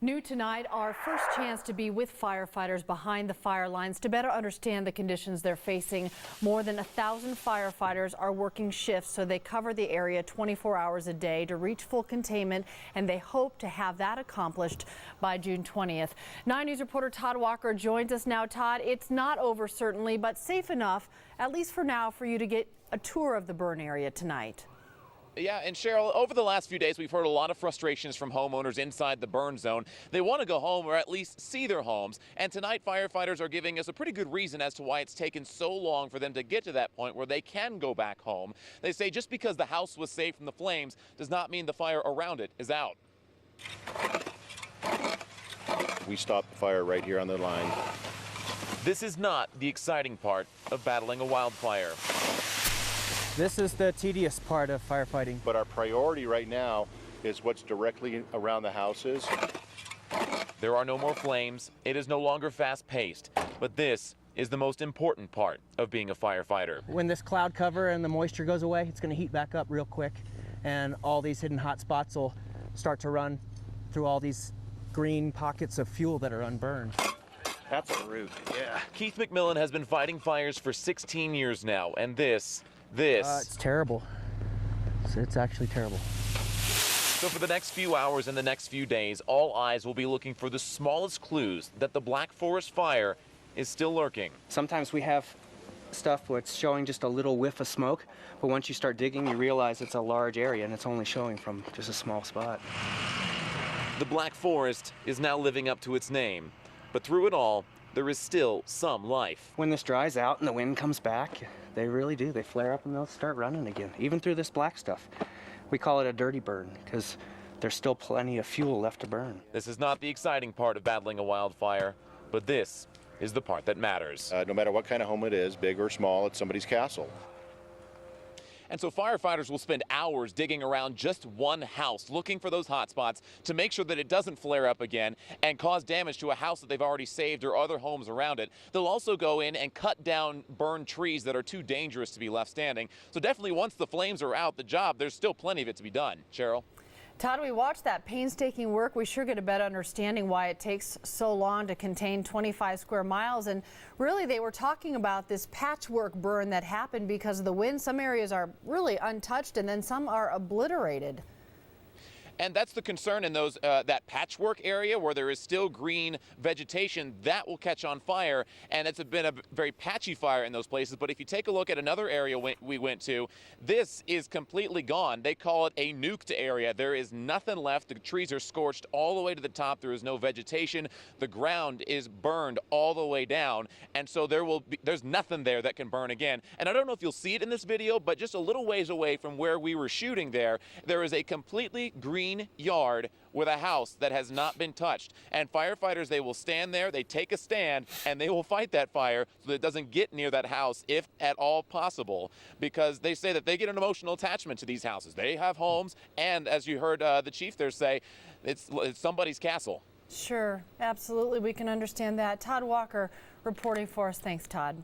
New tonight, our first chance to be with firefighters behind the fire lines to better understand the conditions they're facing. More than 1,000 firefighters are working shifts, so they cover the area 24 hours a day to reach full containment, and they hope to have that accomplished by June 20th. 9 News reporter Todd Walker joins us now. Todd, it's not over certainly, but safe enough, at least for now, for you to get a tour of the burn area tonight. Yeah, and Cheryl, over the last few days, we've heard a lot of frustrations from homeowners inside the burn zone. They want to go home or at least see their homes. And tonight, firefighters are giving us a pretty good reason as to why it's taken so long for them to get to that point where they can go back home. They say just because the house was saved from the flames does not mean the fire around it is out. We stopped the fire right here on the line. This is not the exciting part of battling a wildfire. This is the tedious part of firefighting. But our priority right now is what's directly around the houses. There are no more flames. It is no longer fast-paced. But this is the most important part of being a firefighter. When this cloud cover and the moisture goes away, it's going to heat back up real quick, and all these hidden hot spots will start to run through all these green pockets of fuel that are unburned. That's a root, yeah. Keith McMillan has been fighting fires for 16 years now, and this. It's terrible. It's actually terrible. So for the next few hours and the next few days, all eyes will be looking for the smallest clues that the Black Forest fire is still lurking. Sometimes we have stuff where it's showing just a little whiff of smoke, but once you start digging, you realize it's a large area and it's only showing from just a small spot. The Black Forest is now living up to its name, but through it all, there is still some life. When this dries out and the wind comes back, they really do. They flare up and they'll start running again, even through this black stuff. We call it a dirty burn because there's still plenty of fuel left to burn. This is not the exciting part of battling a wildfire, but this is the part that matters. No matter what kind of home it is, big or small, it's somebody's castle. And so firefighters will spend hours digging around just one house, looking for those hot spots to make sure that it doesn't flare up again and cause damage to a house that they've already saved or other homes around it. They'll also go in and cut down burned trees that are too dangerous to be left standing. So definitely once the flames are out, there's still plenty of it to be done. Cheryl? Todd, we watched that painstaking work. We sure get a better understanding why it takes so long to contain 25 square miles. And really, they were talking about this patchwork burn that happened because of the wind. Some areas are really untouched, and then some are obliterated. And that's the concern in those that patchwork area where there is still green vegetation that will catch on fire. And it's been a very patchy fire in those places. But if you take a look at another area we went to, this is completely gone. They call it a nuked area. There is nothing left. The trees are scorched all the way to the top. There is no vegetation. The ground is burned all the way down. And so there's nothing there that can burn again. And I don't know if you'll see it in this video, but just a little ways away from where we were shooting there is a completely green yard with a house that has not been touched. And firefighters, they will stand there, they take a stand, and they will fight that fire so that it doesn't get near that house if at all possible, because they say that they get an emotional attachment to these houses. They have homes, and as you heard the chief there say, it's somebody's castle. Sure, absolutely, we can understand that. Todd Walker reporting for us. Thanks, Todd.